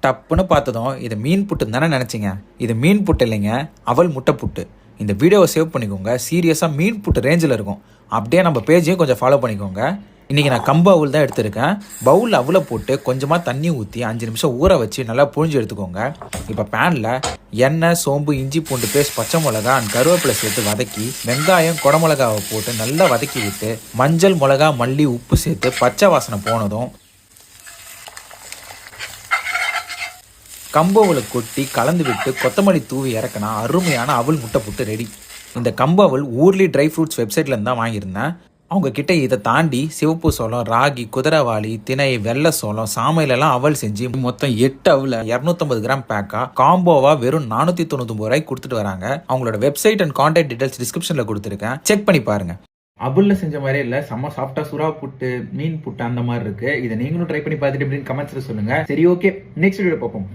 டப்புன்னு பார்த்ததும் இது மீன் புட்டுன்னு தானே நினச்சிங்க. இது மீன் புட்டு இல்லைங்க, அவல் முட்டை புட்டு. இந்த வீடியோவை சேவ் பண்ணிக்கோங்க. சீரியஸாக மீன் புட்டு ரேஞ்சில் இருக்கும். அப்படியே நம்ம பேஜையும் கொஞ்சம் ஃபாலோ பண்ணிக்கோங்க. இன்றைக்கி நான் கம்பு அவுல் தான் எடுத்திருக்கேன். பவுலில் அவுலை போட்டு கொஞ்சமாக தண்ணி ஊற்றி 5 நிமிஷம் ஊற வச்சு நல்லா புழிஞ்சு எடுத்துக்கோங்க. இப்போ பேனில் எண்ணெய், சோம்பு, இஞ்சி பூண்டு பேஸ்ட், பச்சை மிளகா அண்ட் கருவேப்பிலை சேர்த்து வதக்கி வெங்காயம், குடமிளகாவை போட்டு நல்லா வதக்கி விட்டு மஞ்சள், மிளகா, மல்லி, உப்பு சேர்த்து பச்சை வாசனை போனதும் கம்பு அவலை கொட்டி கலந்து விட்டு கொத்தமல்லி தூவி இறக்குனா அருமையான அவல் முட்டை புட்டு ரெடி. இந்த கம்பு அவல் ஊர்லி ட்ரை ஃப்ரூட்ஸ் வெப்சைட்லேருந்து தான் வாங்கியிருந்தேன். அவங்க கிட்ட இதை தாண்டி சிவப்பு சோளம், ராகி, குதிரைவாளி, திணை, வெள்ளை சோளம், சாமையிலெல்லாம் அவல் செஞ்சு மொத்தம் 8 அவலை 250 கிராம் பேக்கா காம்போவா வெறும் 499 ரூபாய்க்கு கொடுத்துட்டு வராங்க. அவங்களோட வெப்சைட் அண்ட் கான்டாக்ட் டீடைல்ஸ் டிஸ்கிரிப்ஷனில் கொடுத்துருக்கேன், செக் பண்ணி பாருங்க. அவல்ல செஞ்ச மாதிரியே இல்லை, செம்ம சாஃப்டா சுறா புட்டு, மீன் புட்டு அந்த மாதிரி இருக்கு. இதை நீங்களும் ட்ரை பண்ணி பார்த்துட்டு எப்படின்னு கமெண்ட்ஸ்ல சொல்லுங்க. சரி, ஓகே, நெக்ஸ்ட் வீடியோ பார்ப்போம்.